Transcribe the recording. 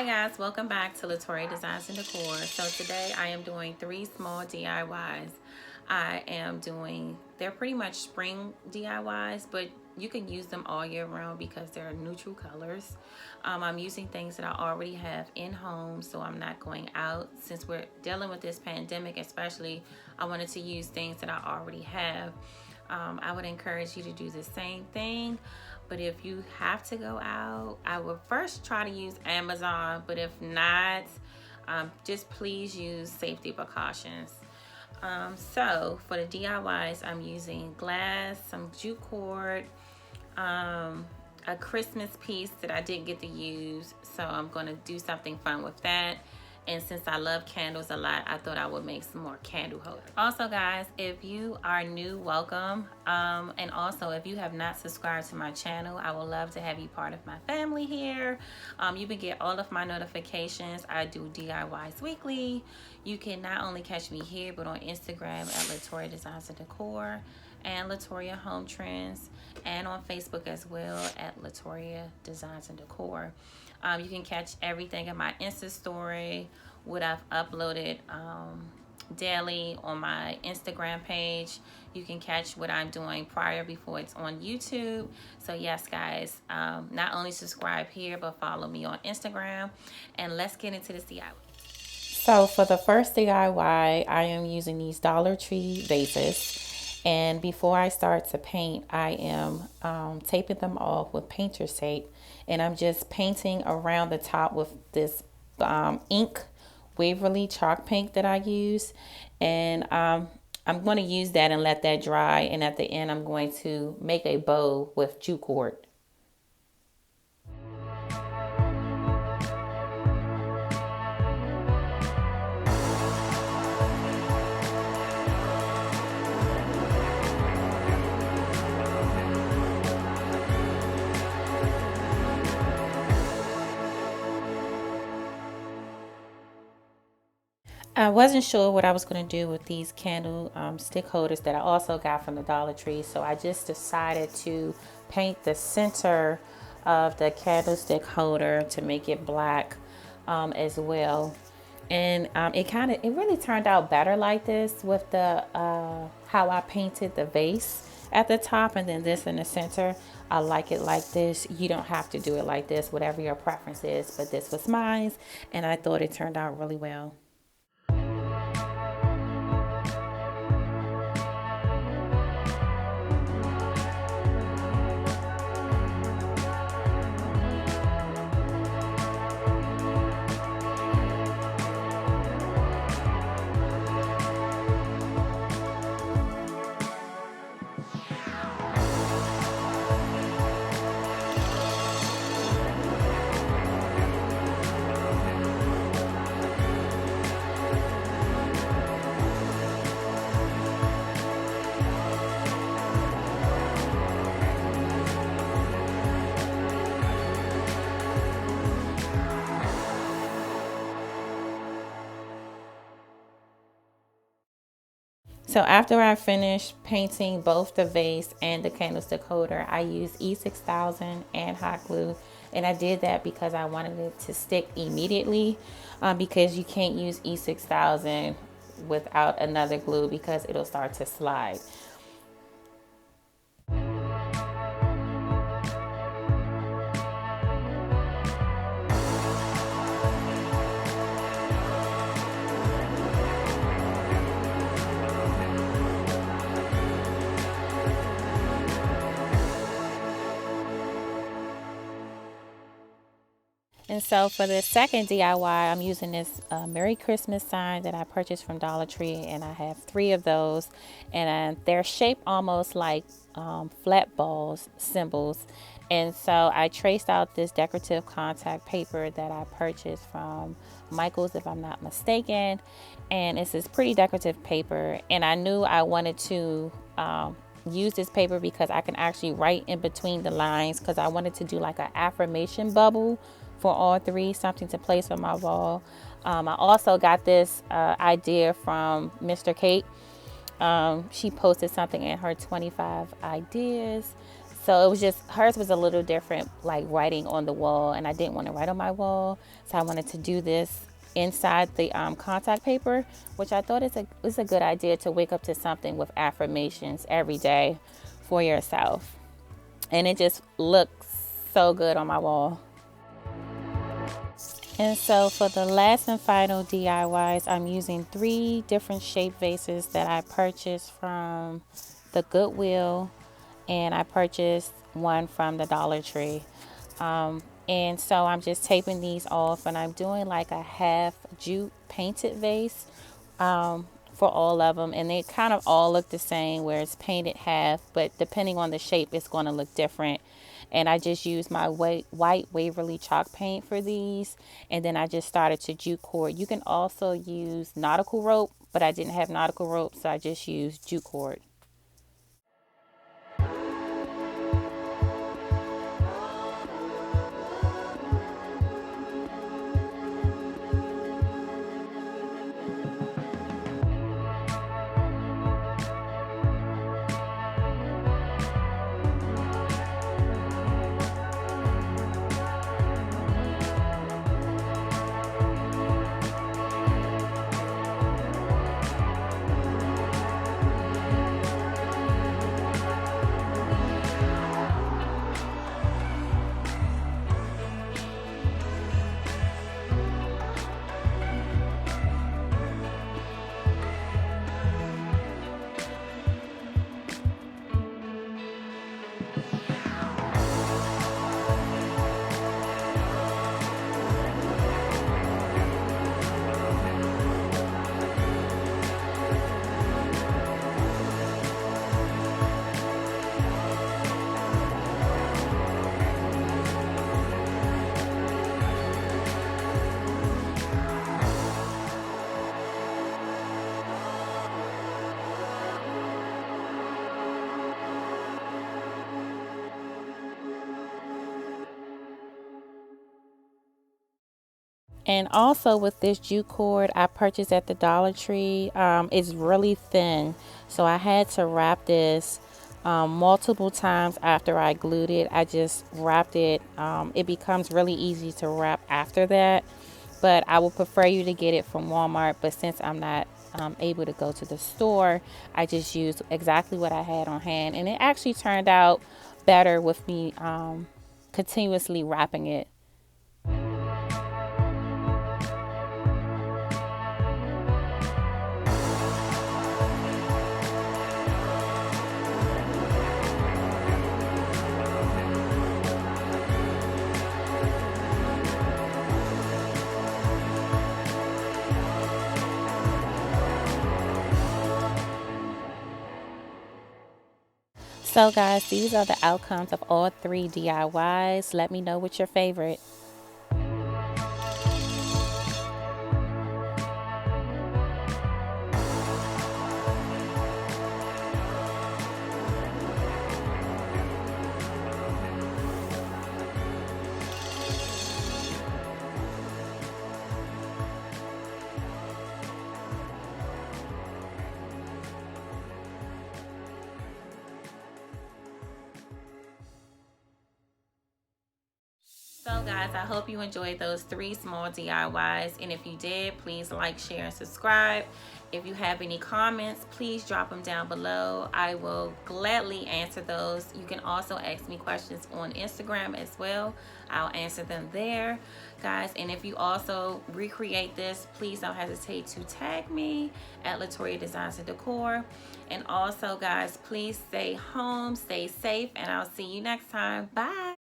Hi guys, welcome back to Latoria Designs and Decor. So today I am doing 3 small DIYs. They're pretty much spring DIYs, but you can use them all year round because they're neutral colors. I'm using things that I already have in home, so I'm not going out. Since we're dealing with this pandemic especially, I wanted to use things that I already have. I would encourage you to do the same thing. But if you have to go out, I would first try to use Amazon. But if not, just please use safety precautions. So for the DIYs, I'm using glass, some jute cord, a Christmas piece that I didn't get to use. So I'm going to do something fun with that. And since I love candles a lot, I thought I would make some more candle holders. Also guys, if you are new, welcome. And also if you have not subscribed to my channel, I would love to have you part of my family here. You can get all of my notifications. I do DIYs weekly. You can not only catch me here, but on Instagram at Latoria Designs and Decor and Latoria Home Trends, and on Facebook as well at Latoria Designs and Decor. You can catch everything in my Insta story, what I've uploaded daily on my Instagram page. You can catch what I'm doing before it's on YouTube. So yes guys, not only subscribe here, but follow me on Instagram. And let's get into this DIY. So for the first DIY, I am using these Dollar Tree vases. And before I start to paint, I am taping them off with painter's tape. And I'm just painting around the top with this ink Waverly chalk paint that I use. And I'm going to use that and let that dry. And at the end, I'm going to make a bow with jute cord. I wasn't sure what I was going to do with these candle stick holders that I also got from the Dollar Tree. So I just decided to paint the center of the candlestick holder to make it black as well. And it really turned out better like this with the how I painted the vase at the top and then this in the center. I like it like this. You don't have to do it like this, whatever your preference is, but this was mine and I thought it turned out really well. So after I finished painting both the vase and the candlestick holder, I used E6000 and hot glue. And I did that because I wanted it to stick immediately because you can't use E6000 without another glue because it'll start to slide. And so for the second DIY, I'm using this Merry Christmas sign that I purchased from Dollar Tree, and I have 3 of those, and they're shaped almost like flat balls, symbols. And so I traced out this decorative contact paper that I purchased from Michael's, if I'm not mistaken, and it's this pretty decorative paper, and I knew I wanted to use this paper because I can actually write in between the lines because I wanted to do like an affirmation bubble for all 3, something to place on my wall. I also got this idea from Mr. Kate. She posted something in her 25 ideas. So it was just, hers was a little different, like writing on the wall, and I didn't want to write on my wall. So I wanted to do this inside the contact paper, which I thought is a good idea to wake up to something with affirmations every day for yourself. And it just looks so good on my wall. And so for the last and final DIYs, I'm using 3 different shape vases that I purchased from the Goodwill, and I purchased one from the Dollar Tree. And so I'm just taping these off, and I'm doing like a half jute painted vase for all of them. And they kind of all look the same where it's painted half, but depending on the shape, it's going to look different. And I just used my white Waverly chalk paint for these. And then I just started to jute cord. You can also use nautical rope, but I didn't have nautical rope, so I just used jute cord. And also with this jute cord I purchased at the Dollar Tree, it's really thin. So I had to wrap this multiple times after I glued it. I just wrapped it. It becomes really easy to wrap after that. But I would prefer you to get it from Walmart. But since I'm not able to go to the store, I just used exactly what I had on hand. And it actually turned out better with me continuously wrapping it. So guys, these are the outcomes of all 3 DIYs. Let me know what's your favorite. So guys, I hope you enjoyed those 3 small DIYs, and if you did, please like, share, and subscribe. If you have any comments, please drop them down below. I will gladly answer those. You can also ask me questions on Instagram as well. I'll answer them there, guys. And if you also recreate this, please don't hesitate to tag me at Latoria Designs and Decor. And also, guys, please stay home, stay safe, and I'll see you next time. Bye.